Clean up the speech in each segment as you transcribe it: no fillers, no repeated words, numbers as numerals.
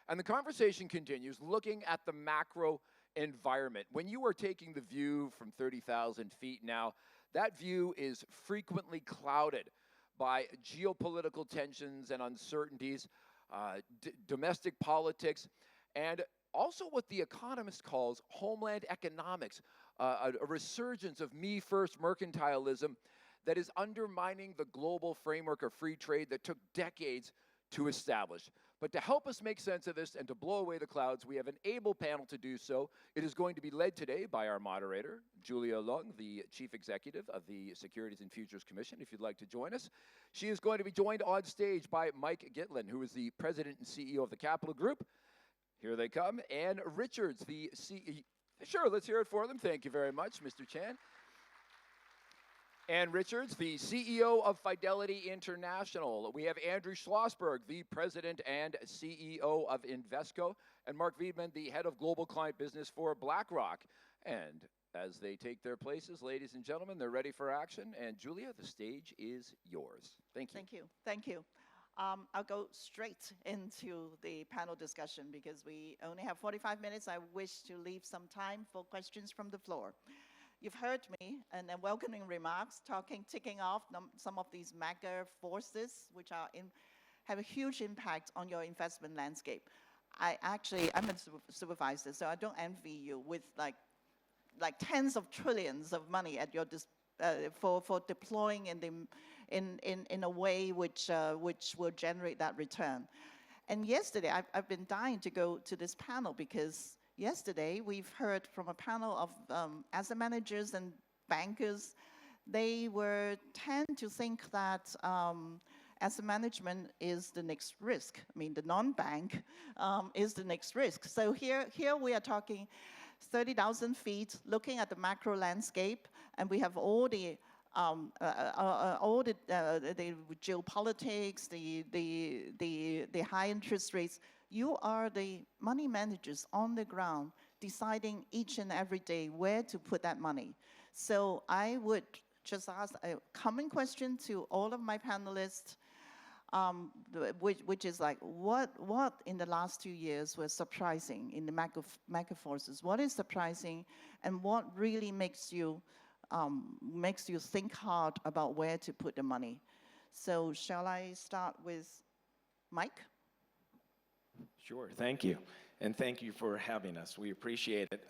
And the conversation continues looking at the macro environment. When you are taking the view from 30,000 feet now, that view is frequently clouded by geopolitical tensions and uncertainties, domestic politics, and also what the economist calls homeland economics, a resurgence of me-first mercantilism that is undermining the global framework of free trade that took decades to establish. But to help us make sense of this and to blow away the clouds, we have an able panel to do so. It is going to be led today by our moderator, Julia Leung, the Chief Executive of the Securities and Futures Commission, if you'd like to join us. She is going to be joined on stage by Mike Gitlin, who is the President and CEO of the Capital Group. Here they come. And Richards, the CEO. Sure, let's hear it for them. Thank you very much, Mr. Chan. Ann Richards, the CEO of Fidelity International. We have Andrew Schlossberg, the President and CEO of Invesco, and Mark Wiedman, the Head of Global Client Business for BlackRock. And as they take their places, ladies and gentlemen, they're ready for action. And Julia, the stage is yours. Thank you. Thank you. Thank you. I'll go straight into the panel discussion because we only have 45 minutes. I wish to leave some time for questions from the floor. You've heard me and welcoming remarks, ticking off some of these mega forces which have a huge impact on your investment landscape. I'm a supervisor, so I don't envy you with like tens of trillions of money at your for deploying in a way which will generate that return. And yesterday, I've been dying to go to this panel because yesterday, we've heard from a panel of asset managers and bankers. They tend to think that asset management is the next risk. I mean, the non-bank is the next risk. So here we are talking 30,000 feet, looking at the macro landscape, and we have all the geopolitics, the high interest rates. You are the money managers on the ground deciding each and every day where to put that money. So I would just ask a common question to all of my panelists, which is like, what in the last 2 years was surprising in the mega forces? What is surprising, and what really makes you think hard about where to put the money? So shall I start with Mike? Sure, thank you. And thank you for having us. We appreciate it.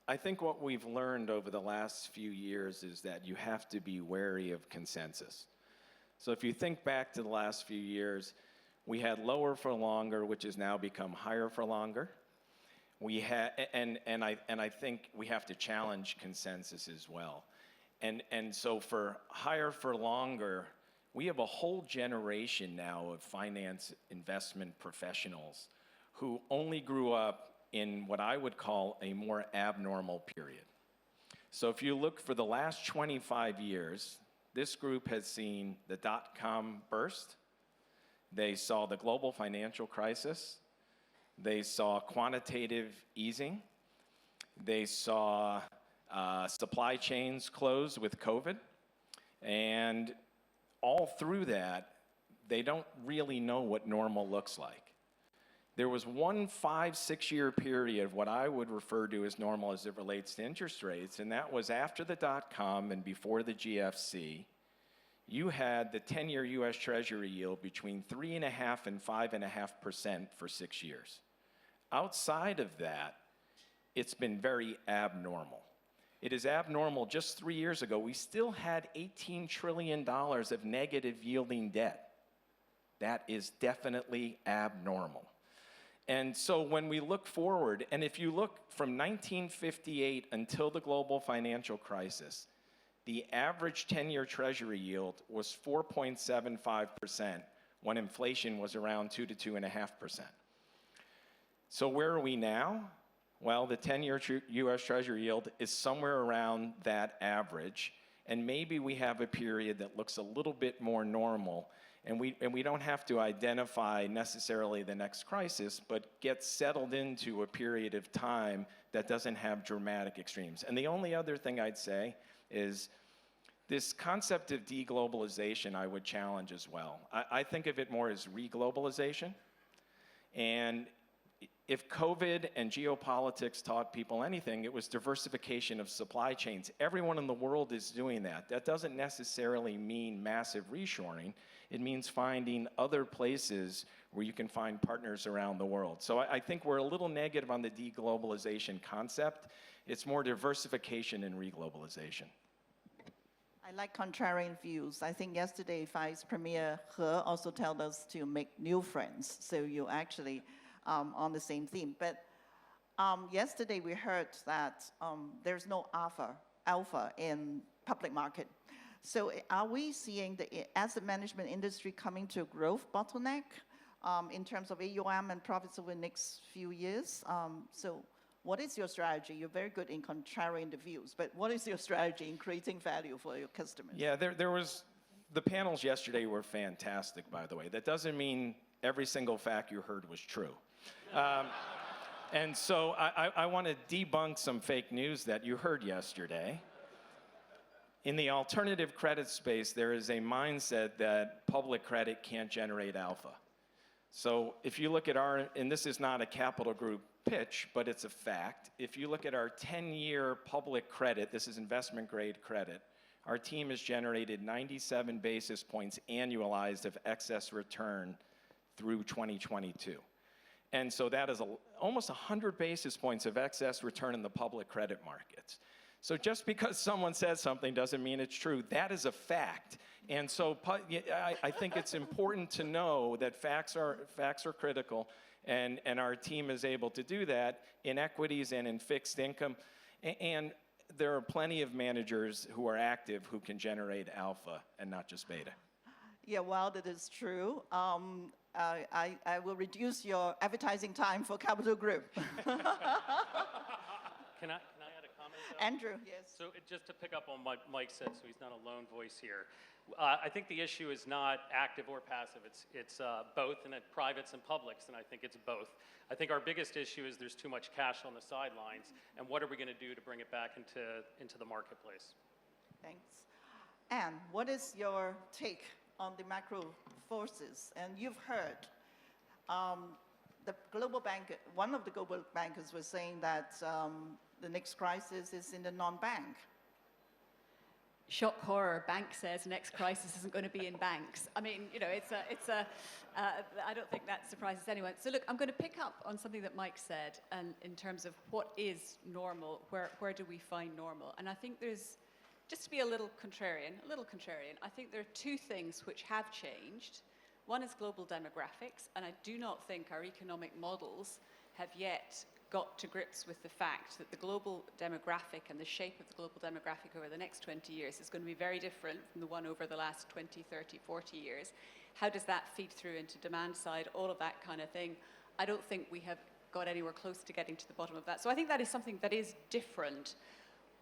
I think what we've learned over the last few years is that you have to be wary of consensus. So if you think back to the last few years, we had lower for longer, which has now become higher for longer. We had, and I think we have to challenge consensus as well. And so for higher for longer, we have a whole generation now of finance investment professionals who only grew up in what I would call a more abnormal period. So if you look for the last 25 years, this group has seen the dot-com burst. They saw the global financial crisis. They saw quantitative easing. They saw supply chains close with COVID. And all through that, they don't really know what normal looks like. There was one 5-6 year period of what I would refer to as normal as it relates to interest rates, and that was after the dot-com and before the GFC. You had the 10-year US Treasury yield between 3.5% and 5.5% for 6 years. Outside of that, it's been very abnormal. It is abnormal. Just 3 years ago, we still had $18 trillion of negative yielding debt. That is definitely abnormal. And so when we look forward, and if you look from 1958 until the global financial crisis, the average 10-year Treasury yield was 4.75% when inflation was around 2 to 2.5%. So where are we now? Well, the 10-year US Treasury yield is somewhere around that average, and maybe we have a period that looks a little bit more normal, and we don't have to identify necessarily the next crisis, but get settled into a period of time that doesn't have dramatic extremes. And the only other thing I'd say is this concept of deglobalization I would challenge as well. I think of it more as reglobalization. And If COVID and geopolitics taught people anything, it was diversification of supply chains. Everyone in the world is doing that. That doesn't necessarily mean massive reshoring. It means finding other places where you can find partners around the world. So I think we're a little negative on the deglobalization concept. It's more diversification and reglobalization. I like contrarian views. I think yesterday Vice Premier He also told us to make new friends. So you actually on the same theme. But yesterday we heard that there's no alpha in public market. So are we seeing the asset management industry coming to a growth bottleneck in terms of AUM and profits over the next few years? So what is your strategy? You're very good in contrarian the views, but what is your strategy in creating value for your customers? Yeah, the panels yesterday were fantastic, by the way. That doesn't mean every single fact you heard was true. And so I want to debunk some fake news that you heard yesterday. In the alternative credit space, there is a mindset that public credit can't generate alpha. So if you look at and this is not a Capital Group pitch, but it's a fact. If you look at our 10-year public credit, this is investment grade credit, our team has generated 97 basis points annualized of excess return through 2022. And so that is almost 100 basis points of excess return in the public credit markets. So just because someone says something doesn't mean it's true. That is a fact. And so I think it's important to know that facts are critical, and our team is able to do that in equities and in fixed income. And there are plenty of managers who are active who can generate alpha and not just beta. Yeah, well, that is true. I will reduce your advertising time for Capital Group. Can I add a comment, though? Andrew, yes. So just to pick up on what Mike said, so he's not a lone voice here. I think the issue is not active or passive. It's both, and at privates and publics, and I think it's both. I think our biggest issue is there's too much cash on the sidelines, and what are we going to do to bring it back into the marketplace? Thanks. Anne, what is your take on the macro forces? And you've heard the global bank, one of the global bankers was saying that the next crisis is in the non-bank. Shock horror, bank says next crisis isn't going to be in banks. I mean, you know, I don't think that surprises anyone. So look, I'm going to pick up on something that Mike said and in terms of what is normal, where do we find normal? And I think there's, just to be a little contrarian, I think there are two things which have changed. One is global demographics, and I do not think our economic models have yet got to grips with the fact that the global demographic and the shape of the global demographic over the next 20 years is going to be very different from the one over the last 20, 30, 40 years. How does that feed through into demand side, all of that kind of thing? I don't think we have got anywhere close to getting to the bottom of that. So I think that is something that is different.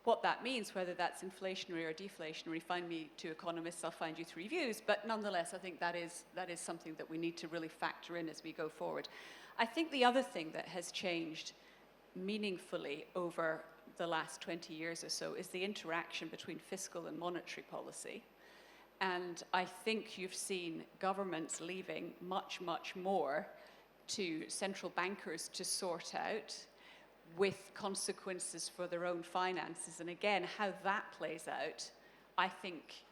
What that means, whether that's inflationary or deflationary, find me two economists, I'll find you three views, but nonetheless, I think that is something that we need to really factor in as we go forward. I think the other thing that has changed meaningfully over the last 20 years or so is the interaction between fiscal and monetary policy. And I think you've seen governments leaving much, much more to central bankers to sort out, with consequences for their own finances. And again, how that plays out, I think,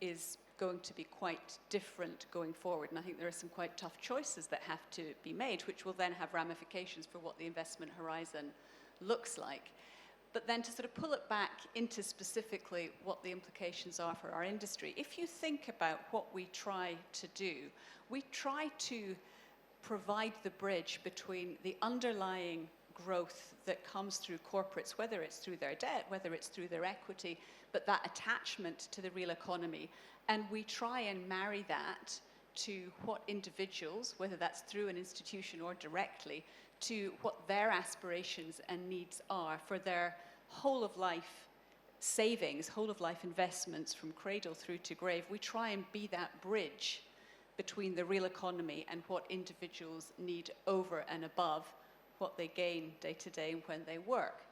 is going to be quite different going forward. And I think there are some quite tough choices that have to be made, which will then have ramifications for what the investment horizon looks like. But then to sort of pull it back into specifically what the implications are for our industry, if you think about what we try to do, we try to provide the bridge between the underlying growth that comes through corporates, whether it's through their debt, whether it's through their equity, but that attachment to the real economy. And we try and marry that to what individuals, whether that's through an institution or directly, to what their aspirations and needs are for their whole of life savings, whole of life investments from cradle through to grave. We try and be that bridge between the real economy and what individuals need over and above what they gain day to day and when they work.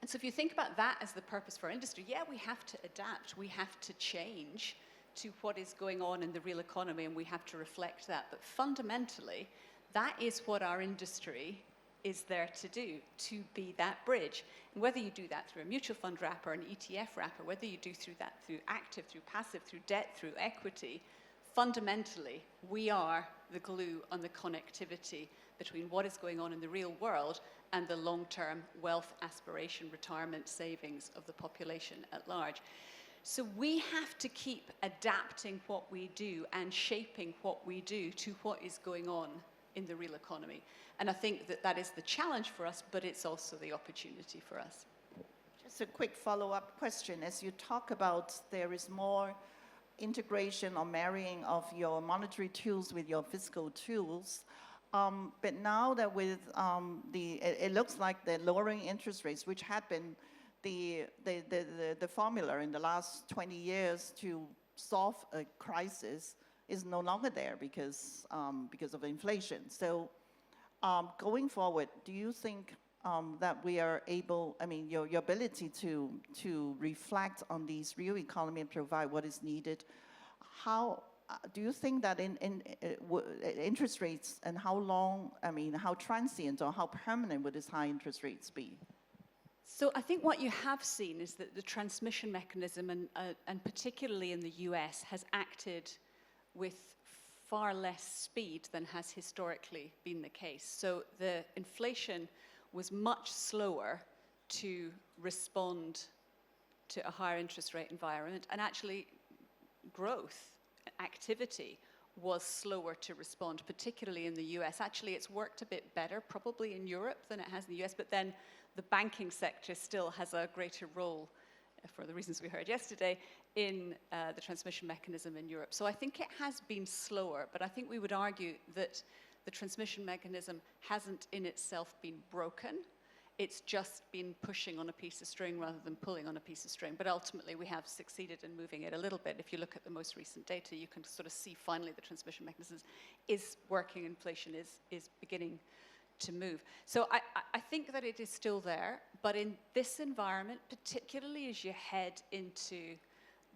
And so if you think about that as the purpose for our industry, yeah, we have to adapt, we have to change to what is going on in the real economy, and we have to reflect that. But fundamentally, that is what our industry is there to do to be that bridge. And whether you do that through a mutual fund wrapper, an ETF wrapper, whether you do through that through active, through passive, through debt, through equity, fundamentally, we are the glue on the connectivity between what is going on in the real world and the long-term wealth aspiration, retirement savings of the population at large. So we have to keep adapting what we do and shaping what we do to what is going on in the real economy. And I think that that is the challenge for us, but it's also the opportunity for us. Just a quick follow-up question. As you talk about there is more integration or marrying of your monetary tools with your fiscal tools, but now that with it looks like the lowering interest rates, which had been the formula in the last 20 years to solve a crisis, is no longer there because of inflation. So going forward, do you think that we are able, I mean, your ability to reflect on these real economy and provide what is needed, how do you think that interest rates and how long, I mean, how transient or how permanent would these high interest rates be? So I think what you have seen is that the transmission mechanism, and particularly in the US, has acted with far less speed than has historically been the case. So the inflation was much slower to respond to a higher interest rate environment, and actually growth, activity was slower to respond, particularly in the US. Actually, it's worked a bit better, probably in Europe than it has in the US, but then the banking sector still has a greater role, for the reasons we heard yesterday, in the transmission mechanism in Europe. So I think it has been slower, but I think we would argue that the transmission mechanism hasn't in itself been broken. It's just been pushing on a piece of string rather than pulling on a piece of string. But ultimately, we have succeeded in moving it a little bit. If you look at the most recent data, you can sort of see finally the transmission mechanism is working, inflation is beginning to move. So I think that it is still there, but in this environment, particularly as you head into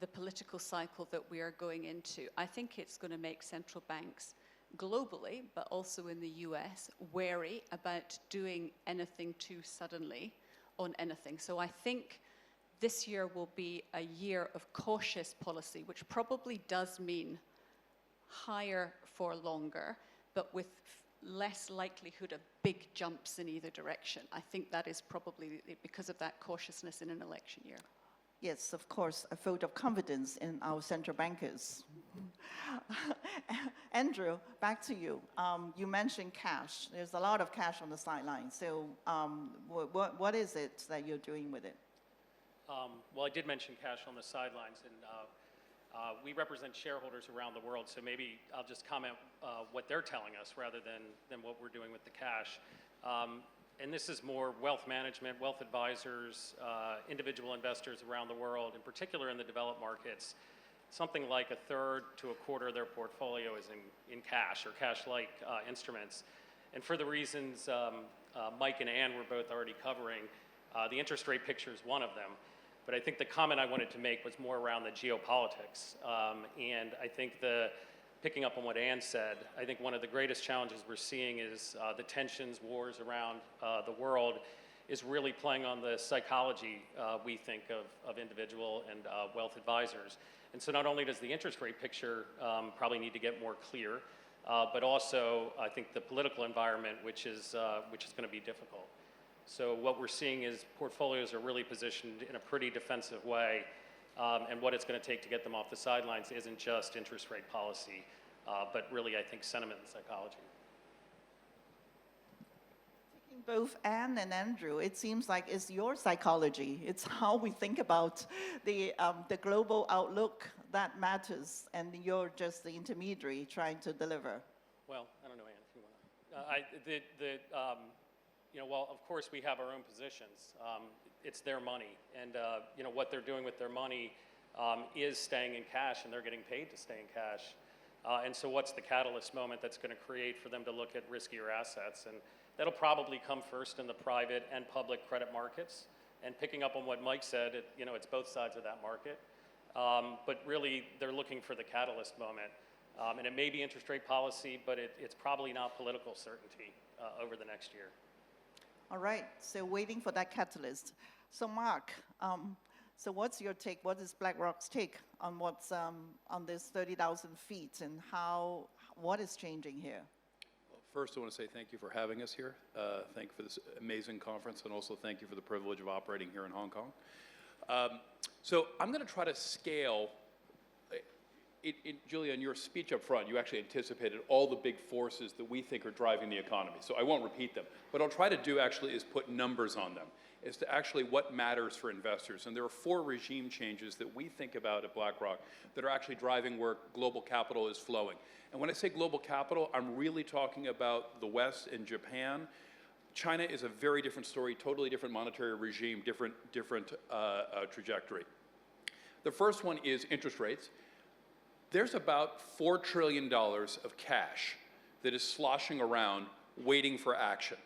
the political cycle that we are going into, I think it's going to make central banks globally, but also in the US, wary about doing anything too suddenly on anything. So I think this year will be a year of cautious policy, which probably does mean higher for longer, but with less likelihood of big jumps in either direction. I think that is probably because of that cautiousness in an election year. Yes, of course, a vote of confidence in our central bankers. Andrew, back to you. You mentioned cash. There's a lot of cash on the sidelines. So what is it that you're doing with it? Well, I did mention cash on the sidelines, and we represent shareholders around the world, so maybe I'll just comment what they're telling us rather than what we're doing with the cash. And this is more wealth management, wealth advisors, individual investors around the world, in particular in the developed markets. Something like a third to a quarter of their portfolio is in cash or cash-like instruments. And for the reasons Mike and Ann were both already covering, the interest rate picture is one of them. But I think the comment I wanted to make was more around the geopolitics. And I think picking up on what Ann said, I think one of the greatest challenges we're seeing is the tensions, wars around the world is really playing on the psychology, we think, of individual and wealth advisors. And so not only does the interest rate picture probably need to get more clear, but also I think the political environment, which is going to be difficult. So what we're seeing is portfolios are really positioned in a pretty defensive way, and what it's going to take to get them off the sidelines isn't just interest rate policy, but really, I think, sentiment and psychology. Taking both Anne and Andrew, it seems like it's your psychology. It's how we think about the global outlook that matters, and you're just the intermediary trying to deliver. Well, I don't know, Anne, if you want to. Well, of course, we have our own positions. It's their money, and what they're doing with their money is staying in cash, and they're getting paid to stay in cash. And so what's the catalyst moment that's going to create for them to look at riskier assets? And that'll probably come first in the private and public credit markets. And picking up on what Mike said, it's both sides of that market. But really, they're looking for the catalyst moment. And it may be interest rate policy, but it's probably not political certainty over the next year. All right, so waiting for that catalyst. So Mark, so what's your take? What is BlackRock's take on what's on this 30,000 feet and what is changing here? First, I want to say thank you for having us here. Thank you for this amazing conference, and also thank you for the privilege of operating here in Hong Kong. So I'm going to try to scale. Julia, in your speech up front, you actually anticipated all the big forces that we think are driving the economy. So I won't repeat them. What I'll try to do actually is put numbers on them, as to actually what matters for investors. And there are 4 regime changes that we think about at BlackRock that are actually driving where global capital is flowing. And when I say global capital, I'm really talking about the West and Japan. China is a very different story, totally different monetary regime, different trajectory. The first one is interest rates. There's about $4 trillion of cash that is sloshing around waiting for action.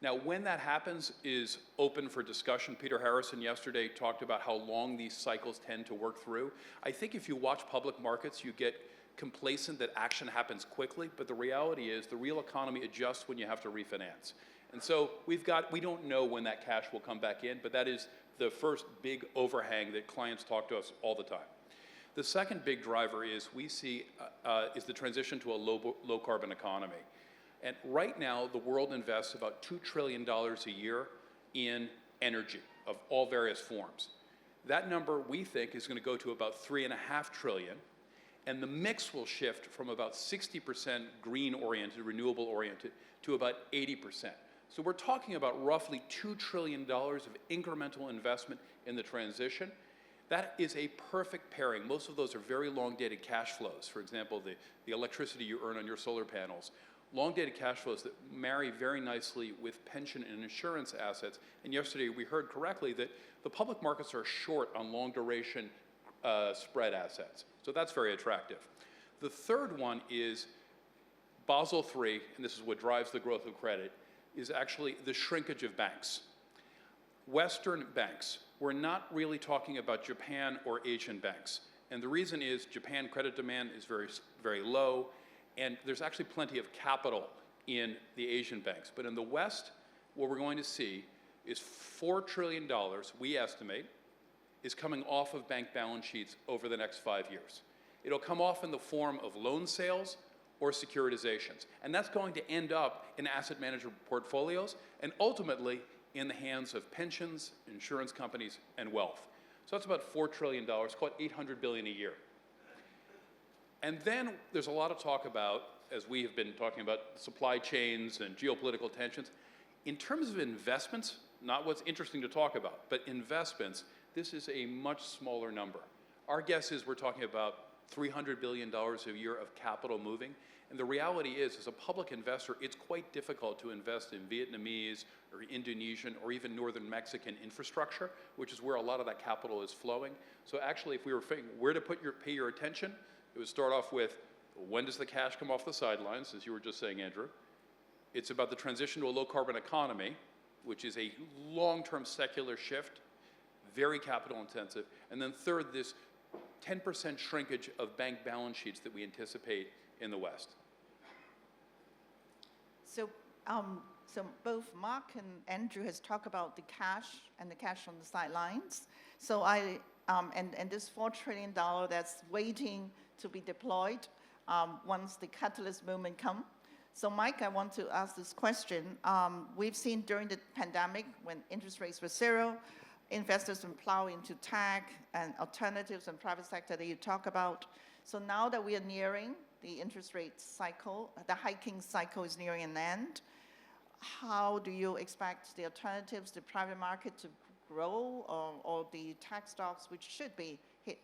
Now, when that happens is open for discussion. Peter Harrison yesterday talked about how long these cycles tend to work through. I think if you watch public markets, you get complacent that action happens quickly, but the reality is the real economy adjusts when you have to refinance. And so we don't know when that cash will come back in, but that is the first big overhang that clients talk to us all the time. The second big driver is we see is the transition to a low carbon economy. And right now, the world invests about $2 trillion a year in energy of all various forms. That number, we think, is going to go to about $3.5 trillion, and the mix will shift from about 60% green-oriented, renewable-oriented, to about 80%. So we're talking about roughly $2 trillion of incremental investment in the transition. That is a perfect pairing. Most of those are very long-dated cash flows. For example, the electricity you earn on your solar panels. Long-dated cash flows that marry very nicely with pension and insurance assets. And yesterday we heard correctly that the public markets are short on long-duration spread assets. So that's very attractive. The third one is Basel III, and this is what drives the growth of credit, is actually the shrinkage of banks. Western banks, we're not really talking about Japan or Asian banks. And the reason is Japan credit demand is very, very low, and there's actually plenty of capital in the Asian banks. But in the West, what we're going to see is $4 trillion, we estimate, is coming off of bank balance sheets over the next 5 years. It'll come off in the form of loan sales or securitizations. And that's going to end up in asset manager portfolios and ultimately in the hands of pensions, insurance companies, and wealth. So that's about $4 trillion, call it $800 billion a year. And then there's a lot of talk about, as we have been talking about, supply chains and geopolitical tensions. In terms of investments, not what's interesting to talk about, but investments, this is a much smaller number. Our guess is we're talking about $300 billion a year of capital moving. And the reality is, as a public investor, it's quite difficult to invest in Vietnamese or Indonesian or even northern Mexican infrastructure, which is where a lot of that capital is flowing. So actually, if we were thinking where to pay your attention, it would start off with, when does the cash come off the sidelines, as you were just saying, Andrew? It's about the transition to a low-carbon economy, which is a long-term secular shift, very capital-intensive. And then third, this 10% shrinkage of bank balance sheets that we anticipate in the West. So, so both Mark and Andrew has talked about the cash and the cash on the sidelines. So and this $4 trillion that's waiting to be deployed once the catalyst moment comes. So Mike, I want to ask this question. We've seen during the pandemic when interest rates were zero, investors would plow into tech and alternatives and private sector that you talk about. So now that we are nearing the interest rate cycle, the hiking cycle is nearing an end, how do you expect the alternatives, the private market to grow, or the tech stocks, which should be hit,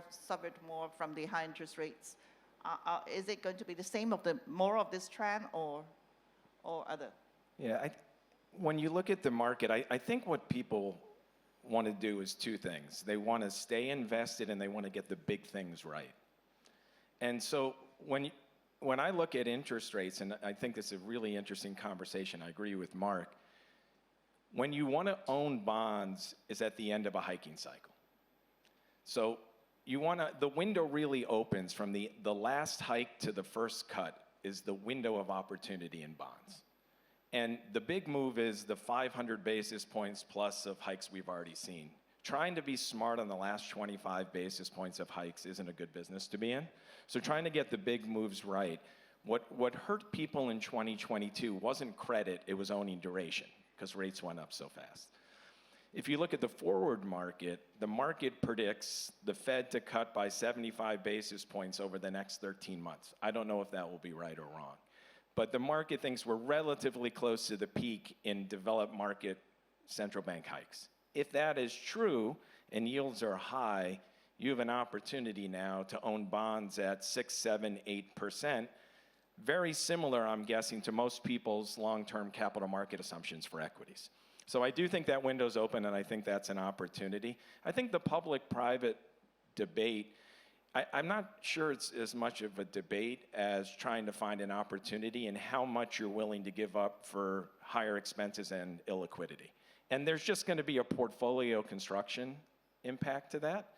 suffered more from the high interest rates? Is it going to be the same more of this trend or other? Yeah, when you look at the market, I think what people want to do is two things. They want to stay invested and they want to get the big things right. And so when I look at interest rates, and I think this is a really interesting conversation, I agree with Mark, when you want to own bonds is at the end of a hiking cycle. So the window really opens from the last hike to the first cut is the window of opportunity in bonds. And the big move is the 500 basis points plus of hikes we've already seen. Trying to be smart on the last 25 basis points of hikes isn't a good business to be in. So trying to get the big moves right. What hurt people in 2022 wasn't credit, it was owning duration, because rates went up so fast. If you look at the forward market, the market predicts the Fed to cut by 75 basis points over the next 13 months. I don't know if that will be right or wrong. But the market thinks we're relatively close to the peak in developed market central bank hikes. If that is true and yields are high, you have an opportunity now to own bonds at 6, 7, 8%. Very similar, I'm guessing, to most people's long-term capital market assumptions for equities. So I do think that window's open, and I think that's an opportunity. I think the public-private debate, I'm not sure it's as much of a debate as trying to find an opportunity and how much you're willing to give up for higher expenses and illiquidity. And there's just going to be a portfolio construction impact to that.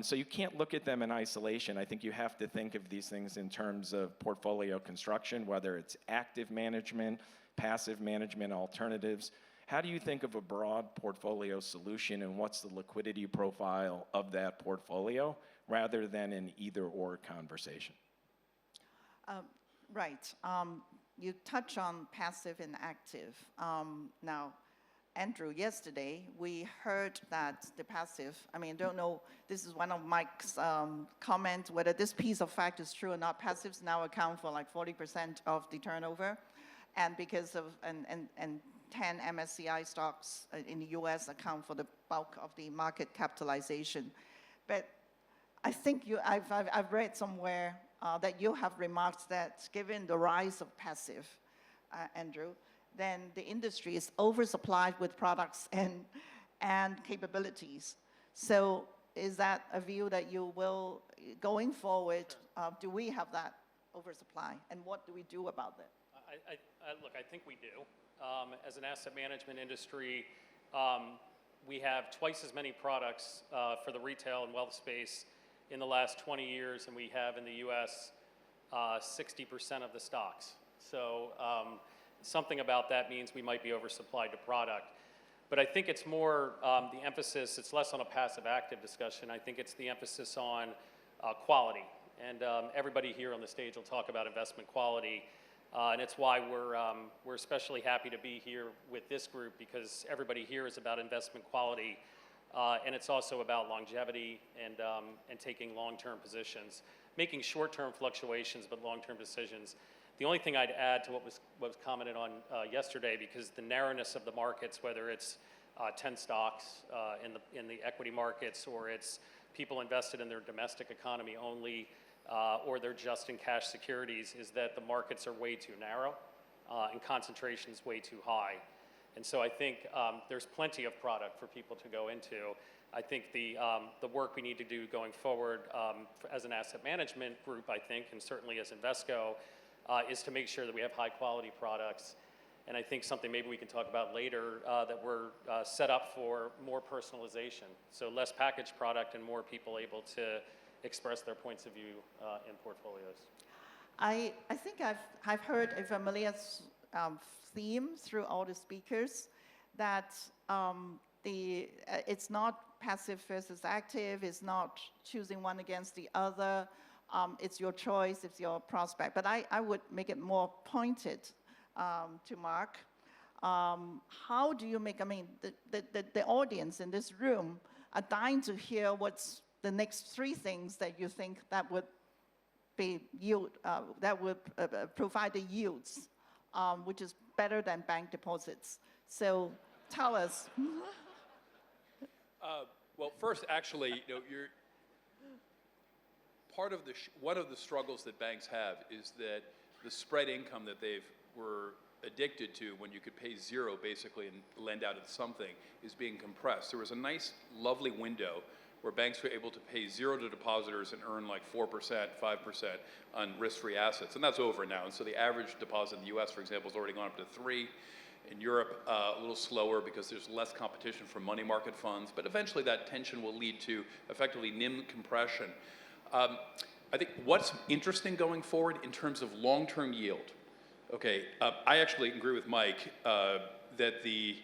So you can't look at them in isolation. I think you have to think of these things in terms of portfolio construction, whether it's active management, passive management alternatives. How do you think of a broad portfolio solution, and what's the liquidity profile of that portfolio, rather than an either-or conversation? Right. You touch on passive and active. Now, Andrew, yesterday we heard that the passive, I mean, I don't know, this is one of Mike's comments, whether this piece of fact is true or not. Passives now account for like 40% of the turnover, and because of, and 10 MSCI stocks in the US account for the bulk of the market capitalization. But I think I've read somewhere that you have remarked that given the rise of passive, Andrew, then the industry is oversupplied with products and capabilities. So is that a view that you will, going forward, do we have that oversupply? And what do we do about that? Look, I think we do. As an asset management industry, we have twice as many products for the retail and wealth space in the last 20 years than we have in the US 60% of the stocks. So something about that means we might be oversupplied to product. But I think it's more the emphasis, it's less on a passive active discussion. I think it's the emphasis on quality. And everybody here on the stage will talk about investment quality. And it's why we're especially happy to be here with this group, because everybody here is about investment quality. And it's also about longevity and taking long-term positions, making short-term fluctuations, but long-term decisions. The only thing I'd add to what was commented on yesterday, because the narrowness of the markets, whether it's 10 stocks in the equity markets, or it's people invested in their domestic economy only, or they're just in cash securities, is that the markets are way too narrow and concentration is way too high. And so I think there's plenty of product for people to go into. I think the work we need to do going forward as an asset management group, I think, and certainly as Invesco, is to make sure that we have high quality products. And I think something maybe we can talk about later, that we're set up for more personalization. So less packaged product and more people able to express their points of view in portfolios. I think I've heard a familiar theme through all the speakers, that it's not passive versus active, it's not choosing one against the other, it's your choice, it's your prospect. But I would make it more pointed to Mark. How do you make, I mean, the audience in this room are dying to hear what's the next three things that you think that would be yield, that would provide the yields, which is better than bank deposits. So tell us. Well, first, actually, you're part of one of the struggles that banks have is that the spread income that were addicted to when you could pay zero basically and lend out at something is being compressed. There was a nice, lovely window where banks were able to pay zero to depositors and earn like 4%, 5% on risk-free assets, and that's over now. And so the average deposit in the US, for example, has already gone up to 3. In Europe, a little slower because there's less competition from money market funds, but eventually that tension will lead to effectively NIM compression. I think what's interesting going forward in terms of long-term yield, Okay, I actually agree with Mike that the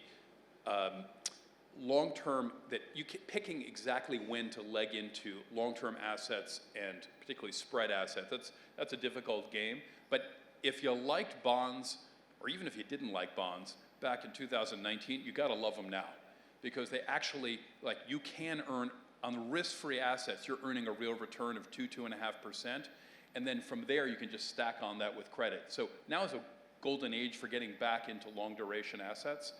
long-term, that picking exactly when to leg into long-term assets and particularly spread assets, that's a difficult game. But if you liked bonds, or even if you didn't like bonds back in 2019, you gotta love them now, because they actually, like, you can earn on the risk-free assets, you're earning a real return of 2.5%, and then from there you can just stack on that with credit. So now is a golden age for getting back into long duration assets.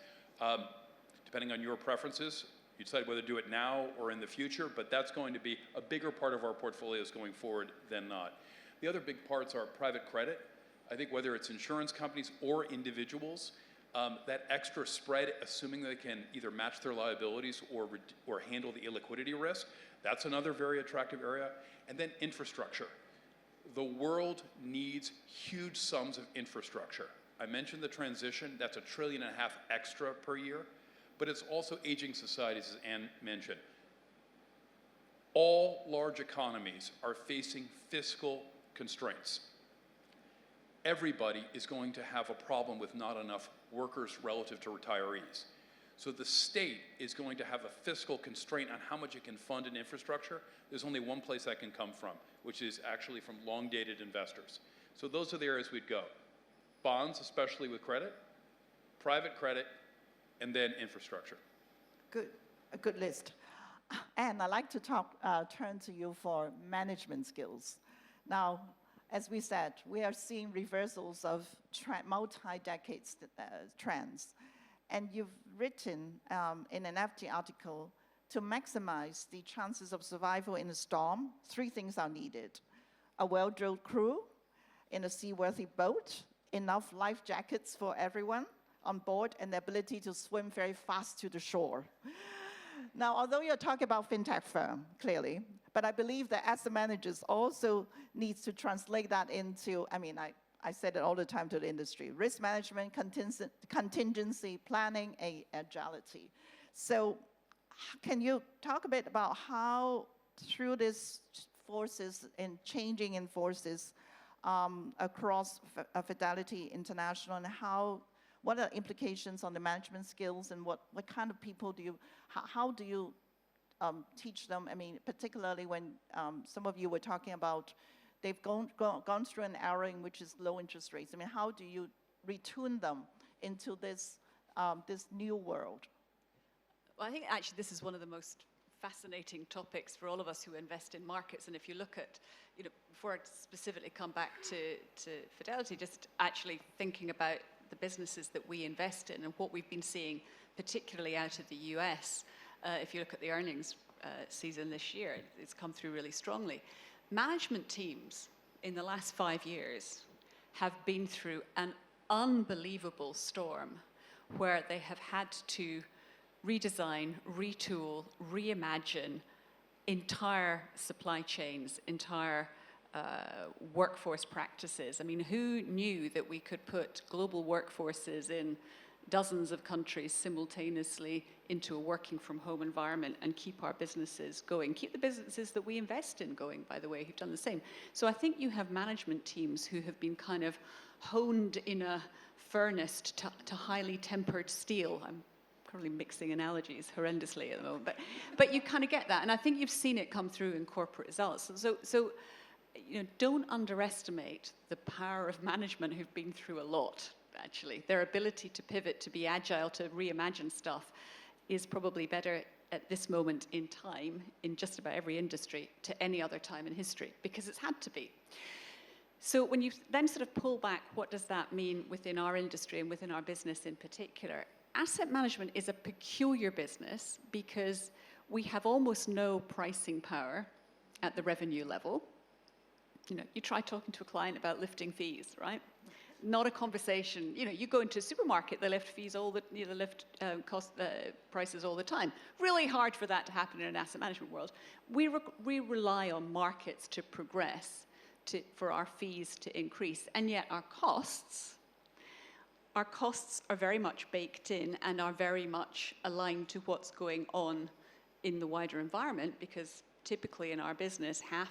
Depending on your preferences, you decide whether to do it now or in the future, but that's going to be a bigger part of our portfolios going forward than not. The other big parts are private credit. I think whether it's insurance companies or individuals, that extra spread, assuming they can either match their liabilities or handle the illiquidity risk, that's another very attractive area. And then infrastructure. The world needs huge sums of infrastructure. I mentioned the transition, that's $1.5 trillion extra per year, but it's also aging societies, as Anne mentioned. All large economies are facing fiscal constraints. Everybody is going to have a problem with not enough workers relative to retirees. So the state is going to have a fiscal constraint on how much it can fund in infrastructure. There's only one place that can come from, which is actually from long-dated investors. So those are the areas we'd go. Bonds, especially with credit, private credit, and then infrastructure. Good, a good list. And I'd like to turn to you for management skills. Now, as we said, we are seeing reversals of multi-decade trends. And you've written in an FT article, to maximize the chances of survival in a storm, 3 things are needed: a well-drilled crew in a seaworthy boat, enough life jackets for everyone on board, and the ability to swim very fast to the shore. Now, although you're talking about fintech firm, clearly, but I believe that asset managers also needs to translate that into, I mean, I said it all the time to the industry, risk management, contingency, planning, agility. So can you talk a bit about how, through these forces and changing in forces across Fidelity International, and what are the implications on the management skills, and what kind of people do you, how do you teach them? I mean, particularly when some of you were talking about they've gone through an era in which is low interest rates. I mean, how do you retune them into this, this new world? Well, I think actually this is one of the most fascinating topics for all of us who invest in markets. And if you look at, you know, before I specifically come back to Fidelity, just actually thinking about the businesses that we invest in and what we've been seeing, particularly out of the US. If you look at the earnings season this year, it's come through really strongly. Management teams in the last 5 years have been through an unbelievable storm where they have had to redesign, retool, reimagine entire supply chains, entire workforce practices. I mean, who knew that we could put global workforces in dozens of countries simultaneously into a working from home environment and keep our businesses going, keep the businesses that we invest in going, by the way, who've done the same. So I think you have management teams who have been kind of honed in a furnace to highly tempered steel. I'm probably mixing analogies horrendously at the moment, but you kind of get that. And I think you've seen it come through in corporate results. So you know, don't underestimate the power of management who've been through a lot, actually. Their ability to pivot, to be agile, to reimagine stuff is probably better at this moment in time in just about every industry to any other time in history, because it's had to be. So when you then sort of pull back, what does that mean within our industry and within our business in particular? Asset management is a peculiar business because we have almost no pricing power at the revenue level. You know, you try talking to a client about lifting fees, right? Not a conversation. You know, you go into a supermarket, they lift fees they lift prices all the time. Really hard for that to happen in an asset management world. We rely on markets to progress, for our fees to increase, and yet our costs are very much baked in and are very much aligned to what's going on in the wider environment, because typically in our business, half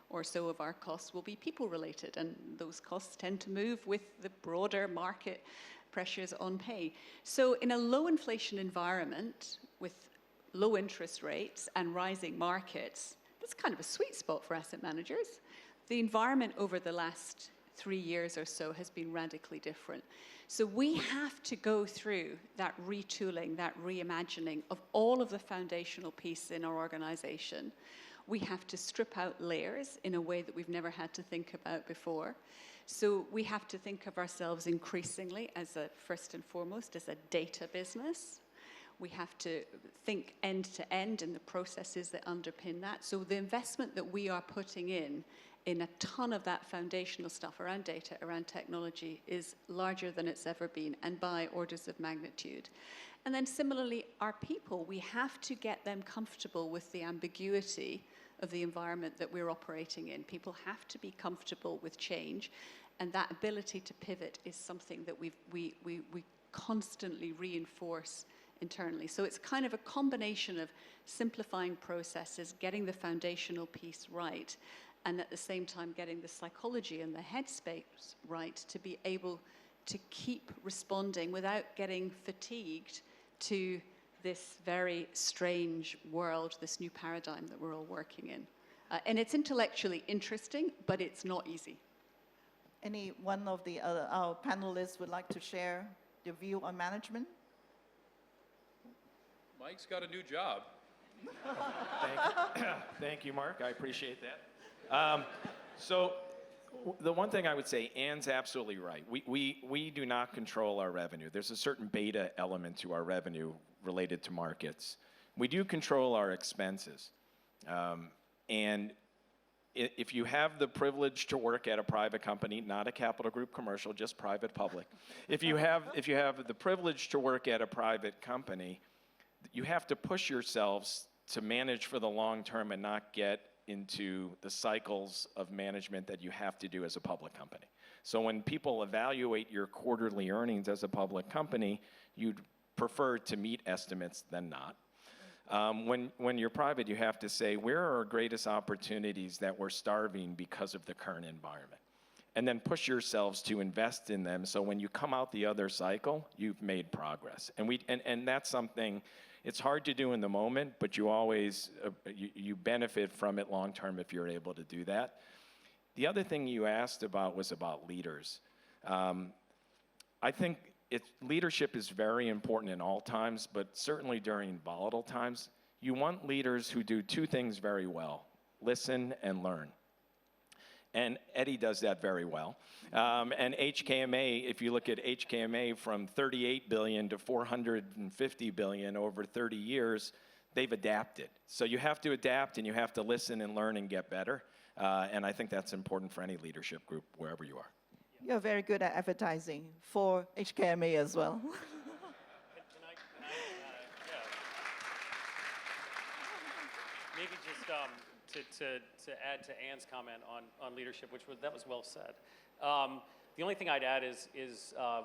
or so of our costs will be people related, and those costs tend to move with the broader market pressures on pay. So in a low inflation environment with low interest rates and rising markets, that's kind of a sweet spot for asset managers. The environment over the last 3 years or so has been radically different. So we have to go through that retooling, that reimagining of all of the foundational pieces in our organization. We have to strip out layers in a way that we've never had to think about before. So we have to think of ourselves increasingly as first and foremost, as a data business. We have to think end to end in the processes that underpin that. So the investment that we are putting in a ton of that foundational stuff around data, around technology, is larger than it's ever been, and by orders of magnitude. And then similarly, our people, we have to get them comfortable with the ambiguity of the environment that we're operating in. People have to be comfortable with change, and that ability to pivot is something that we constantly reinforce internally. So it's kind of a combination of simplifying processes, getting the foundational piece right, and at the same time getting the psychology and the headspace right to be able to keep responding without getting fatigued to this very strange world, this new paradigm that we're all working in. And it's intellectually interesting, but it's not easy. Any one of the our panelists would like to share their view on management? Mike's got a new job. Thank you, Mark. I appreciate that. So the one thing I would say, Anne's absolutely right. We do not control our revenue. There's a certain beta element to our revenue related to markets. We do control our expenses. And if you have the privilege to work at a private company, not a Capital Group commercial, just private public. If you have the privilege to work at a private company, you have to push yourselves to manage for the long term and not get into the cycles of management that you have to do as a public company. So when people evaluate your quarterly earnings as a public company, you'd prefer to meet estimates than not. When you're private, you have to say, where are our greatest opportunities that we're starving because of the current environment? And then push yourselves to invest in them, so when you come out the other cycle, you've made progress. And that's something, it's hard to do in the moment, but you always, you benefit from it long term if you're able to do that. The other thing you asked about was about leaders. I think leadership is very important in all times, but certainly during volatile times. You want leaders who do two things very well: listen and learn. And Eddie does that very well. And HKMA, if you look at HKMA from 38 billion to 450 billion over 30 years, they've adapted. So you have to adapt, and you have to listen and learn and get better. And I think that's important for any leadership group, wherever you are. You're very good at advertising for HKMA as well. Maybe just to add to Anne's comment on leadership, that was well said. The only thing I'd add is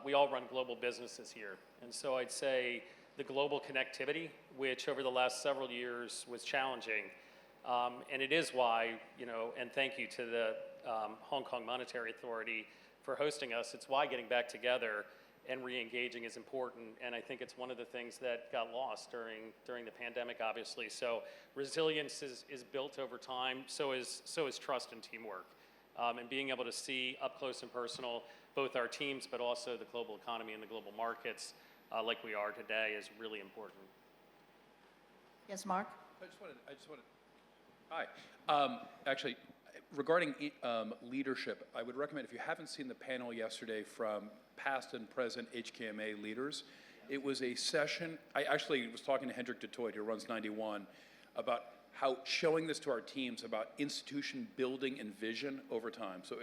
we all run global businesses here. And so I'd say the global connectivity, which over the last several years was challenging, and it is why, and thank you to the Hong Kong Monetary Authority for hosting us. It's why getting back together and re-engaging is important, and I think it's one of the things that got lost during the pandemic, obviously. So resilience is built over time, so is trust and teamwork. And being able to see up close and personal both our teams, but also the global economy and the global markets like we are today is really important. Yes, Mark? I just wanted. Hi. Actually, regarding leadership, I would recommend, if you haven't seen the panel yesterday from past and present HKMA leaders, it was a session. I actually was talking to Hendrik de Toit, who runs 91, about how showing this to our teams about institution building and vision over time. So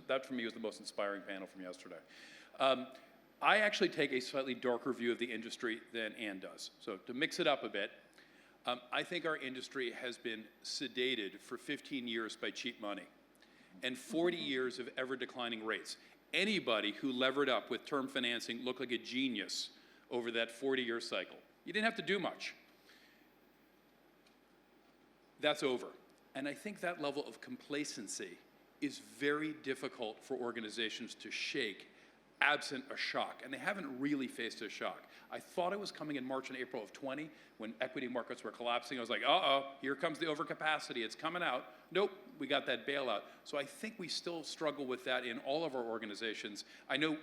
that for me was the most inspiring panel from yesterday. I actually take a slightly darker view of the industry than Anne does. So to mix it up a bit, I think our industry has been sedated for 15 years by cheap money and 40 years of ever declining rates. Anybody who levered up with term financing looked like a genius over that 40-year cycle. You didn't have to do much. That's over. And I think that level of complacency is very difficult for organizations to shake absent a shock, and they haven't really faced a shock. I thought it was coming in March and April of 20 when equity markets were collapsing. I was like, uh-oh, here comes the overcapacity, it's coming out. Nope, we got that bailout. So I think we still struggle with that in all of our organizations. I know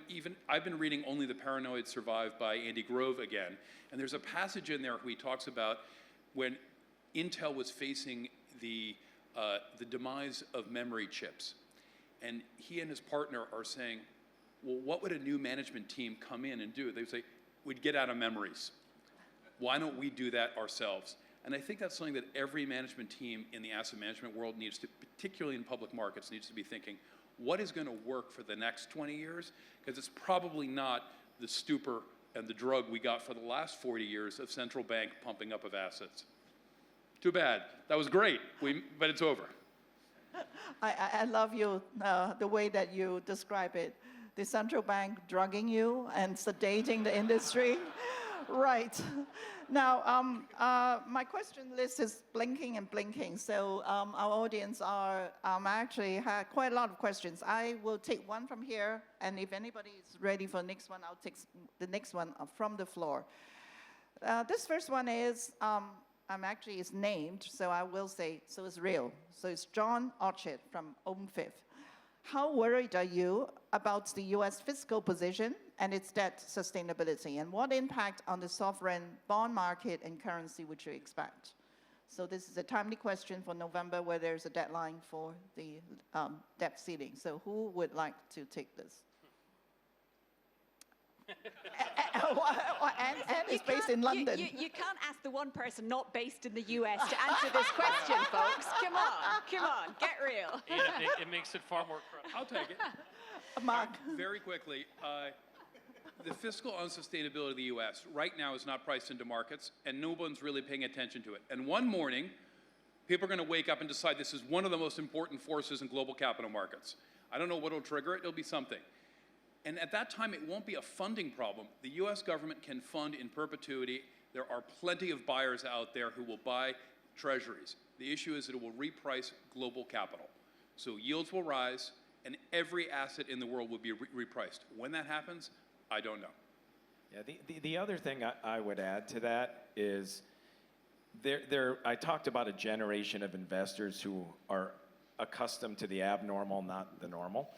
I've been reading Only the Paranoid Survive by Andy Grove again, and there's a passage in there where he talks about when Intel was facing the demise of memory chips. And he and his partner are saying, well, what would a new management team come in and do? They would say, we'd get out of memories. Why don't we do that ourselves? And I think that's something that every management team in the asset management world needs to, particularly in public markets, needs to be thinking, what is going to work for the next 20 years? Because it's probably not the stupor and the drug we got for the last 40 years of central bank pumping up of assets. Too bad. That was great, but it's over. I love you, the way that you describe it. The central bank drugging you and sedating the industry. Right. Now, my question list is blinking and blinking, so our audience are actually had quite a lot of questions. I will take one from here, and if anybody is ready for the next one, I'll take the next one from the floor. This first one is, it's named, so I will say, so it's real. So it's John Orchard from OMFIF. How worried are you about the US fiscal position and its debt sustainability? And what impact on the sovereign bond market and currency would you expect? So this is a timely question for November where there's a deadline for the debt ceiling. So who would like to take this? And it's based in London. You can't ask the one person not based in the US to answer this question, folks. Come on, get real. It makes it far more credible. I'll take it. Mark. Very quickly, the fiscal unsustainability of the US right now is not priced into markets, and no one's really paying attention to it. And one morning, people are going to wake up and decide this is one of the most important forces in global capital markets. I don't know what will trigger it. It'll be something. And at that time, it won't be a funding problem. The US government can fund in perpetuity. There are plenty of buyers out there who will buy treasuries. The issue is that it will reprice global capital. So yields will rise, and every asset in the world will be repriced. When that happens, I don't know. Yeah, the other thing I would add to that is I talked about a generation of investors who are accustomed to the abnormal, not the normal.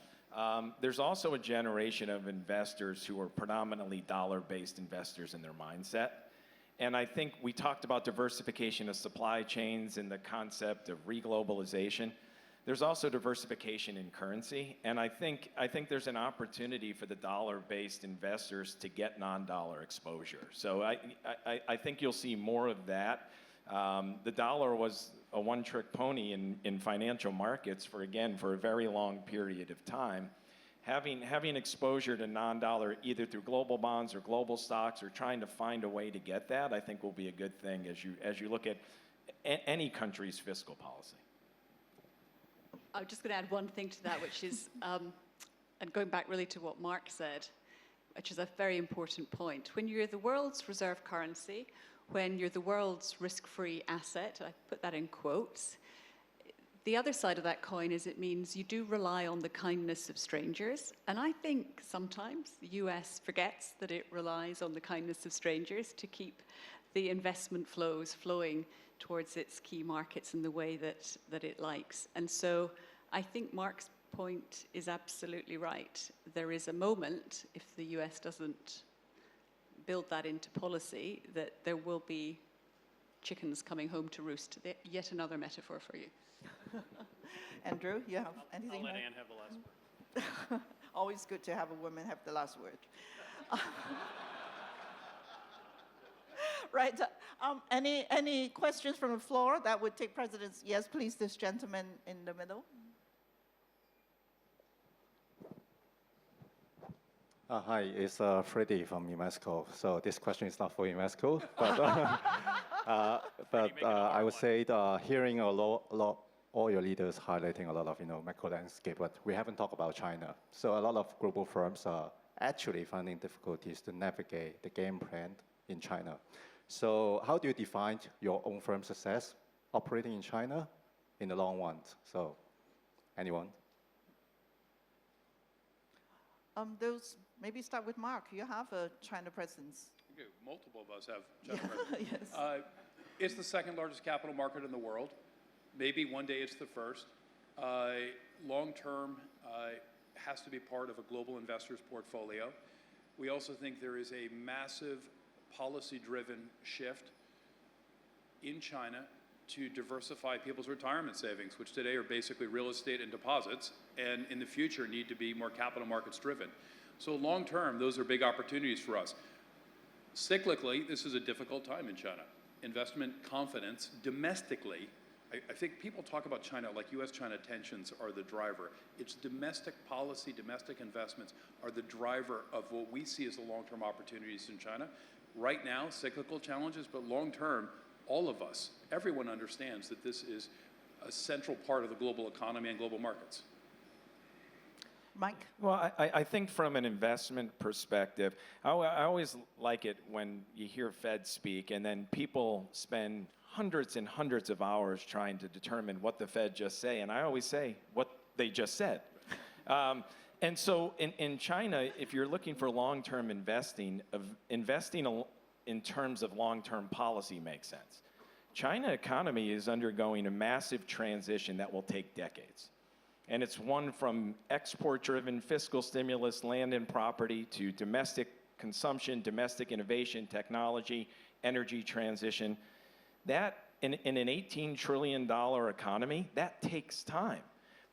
There's also a generation of investors who are predominantly dollar-based investors in their mindset. And I think we talked about diversification of supply chains and the concept of reglobalization. There's also diversification in currency. And I think there's an opportunity for the dollar-based investors to get non-dollar exposure. So I think you'll see more of that. The dollar was a one-trick pony in financial markets for a very long period of time. Having exposure to non-dollar either through global bonds or global stocks or trying to find a way to get that, I think will be a good thing as you look at any country's fiscal policy. I'm just going to add one thing to that, which is, and going back really to what Mark said, which is a very important point. When you're the world's reserve currency, when you're the world's risk-free asset, I put that in quotes, the other side of that coin is it means you do rely on the kindness of strangers. And I think sometimes the US forgets that it relies on the kindness of strangers to keep the investment flows flowing towards its key markets in the way that it likes. And so I think Mark's point is absolutely right. There is a moment, if the US doesn't build that into policy, that there will be chickens coming home to roost. Yet another metaphor for you. Andrew, you have anything? I'll let Ann have the last word. Always good to have a woman have the last word. Right. Any questions from the floor that would take precedence? Yes, please, this gentleman in the middle. Hi, it's Freddie from Invesco. So this question is not for Invesco, but I would say hearing a lot, all your leaders highlighting a lot of macro landscape, but we haven't talked about China. So a lot of global firms are actually finding difficulties to navigate the game plan in China. So how do you define your own firm's success operating in China? in the long run. So, anyone? Maybe start with Mark. You have a China presence. Okay, multiple of us have China presence. Yes. It's the second largest capital market in the world. Maybe one day it's the first. Long term has to be part of a global investor's portfolio. We also think there is a massive policy-driven shift in China to diversify people's retirement savings, which today are basically real estate and deposits, and in the future need to be more capital markets driven. So long term, those are big opportunities for us. Cyclically, this is a difficult time in China. Investment confidence domestically, I think people talk about China like US-China tensions are the driver. It's domestic policy, domestic investments are the driver of what we see as the long-term opportunities in China. Right now, cyclical challenges, but long-term, all of us, everyone understands that this is a central part of the global economy and global markets. Mike? Well, I think from an investment perspective, I always like it when you hear Fed speak and then people spend hundreds and hundreds of hours trying to determine what the Fed just say, and I always say what they just said. And so in China, if you're looking for long-term investing in terms of long-term policy makes sense. China economy is undergoing a massive transition that will take decades. And it's one from export-driven fiscal stimulus, land and property, to domestic consumption, domestic innovation, technology, energy transition. That, in an $18 trillion economy, that takes time.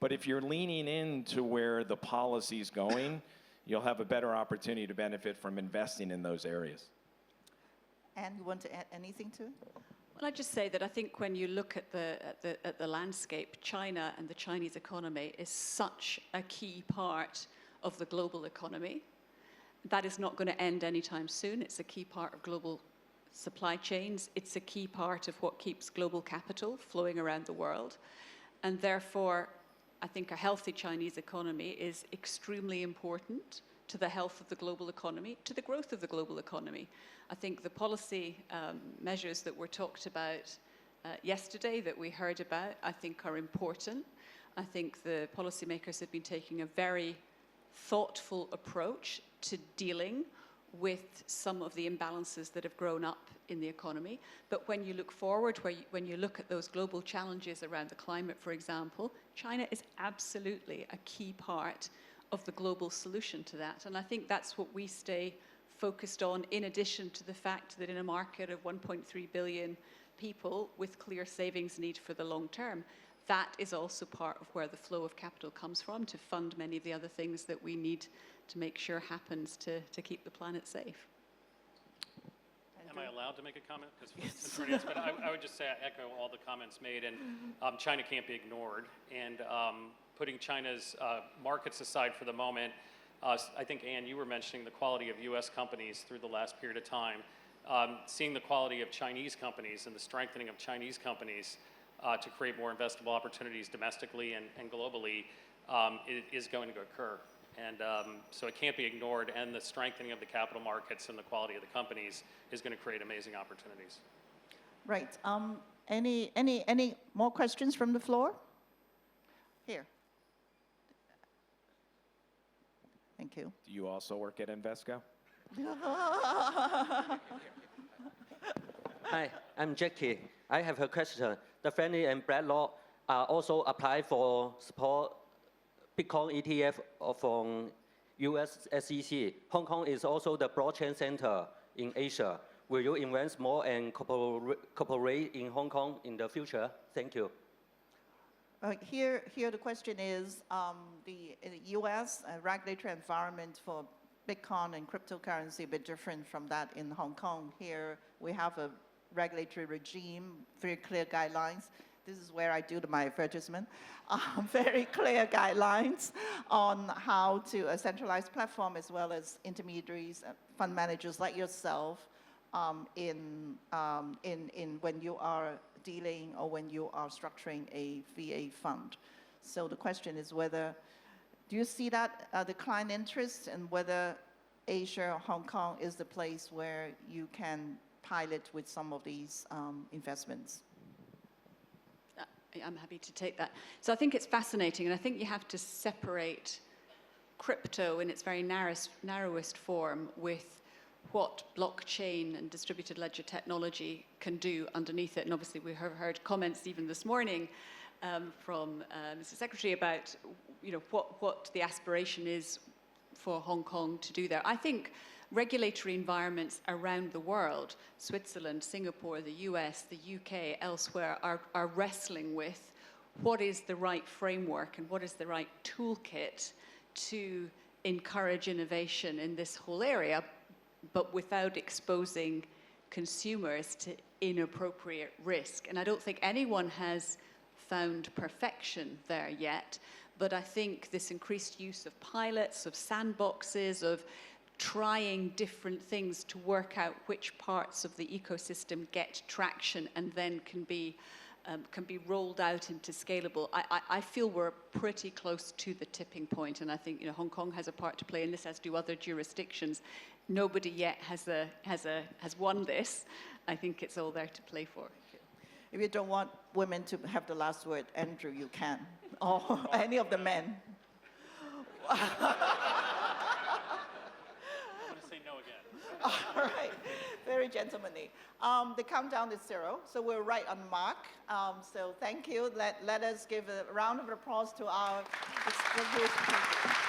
But if you're leaning into where the policy's going, you'll have a better opportunity to benefit from investing in those areas. Anne, you want to add anything to it? Well, I'd just say that I think when you look at the landscape, China and the Chinese economy is such a key part of the global economy. That is not going to end anytime soon. It's a key part of global supply chains. It's a key part of what keeps global capital flowing around the world. And therefore, I think a healthy Chinese economy is extremely important to the health of the global economy, to the growth of the global economy. I think the policy measures that were talked about yesterday, that we heard about, I think are important. I think the policymakers have been taking a very thoughtful approach to dealing with some of the imbalances that have grown up in the economy. But when you look forward, when you look at those global challenges around the climate, for example, China is absolutely a key part of the global solution to that. And I think that's what we stay focused on, in addition to the fact that in a market of 1.3 billion people with clear savings need for the long term, that is also part of where the flow of capital comes from to fund many of the other things that we need to make sure happens to keep the planet safe. Am I allowed to make a comment? Yes. But I would just say I echo all the comments made, and China can't be ignored. And putting China's markets aside for the moment, I think, Anne, you were mentioning the quality of US companies through the last period of time. Seeing the quality of Chinese companies and the strengthening of Chinese companies to create more investable opportunities domestically and globally is going to occur. And so it can't be ignored, and the strengthening of the capital markets and the quality of the companies is going to create amazing opportunities. Right. Any more questions from the floor? Here. Thank you. Do you also work at Invesco? Hi, I'm Jackie. I have a question. The Fannie and BlackRock also apply for support Bitcoin ETF from US SEC. Hong Kong is also the blockchain center in Asia. Will you invest more and cooperate in Hong Kong in the future? Thank you. Here the question is, the US regulatory environment for Bitcoin and cryptocurrency a bit different from that in Hong Kong. Here we have a regulatory regime, very clear guidelines. This is where I do my advertisement. Very clear guidelines on how to a centralized platform as well as intermediaries, fund managers like yourself, in when you are dealing or when you are structuring a VA fund. So the question is whether, do you see that the client interest, and whether Asia or Hong Kong is the place where you can pilot with some of these investments? I'm happy to take that. So I think it's fascinating, and I think you have to separate crypto in its very narrowest form with what blockchain and distributed ledger technology can do underneath it. And obviously we have heard comments even this morning from Mr. Secretary about what the aspiration is for Hong Kong to do there. I think regulatory environments around the world, Switzerland, Singapore, the US, the UK, elsewhere, are wrestling with what is the right framework and what is the right toolkit to encourage innovation in this whole area, but without exposing consumers to inappropriate risk. And I don't think anyone has found perfection there yet, but I think this increased use of pilots, of sandboxes, of trying different things to work out which parts of the ecosystem get traction and then can be rolled out into scalable. I feel we're pretty close to the tipping point, and I think Hong Kong has a part to play in this, as do other jurisdictions. Nobody yet has won this. I think it's all there to play for. If you don't want women to have the last word, Andrew, you can, or any of the men. I'm going to say no again. All right, very gentlemanly. The countdown is 0, so we're right on mark. So thank you. Let us give a round of applause to our distinguished people.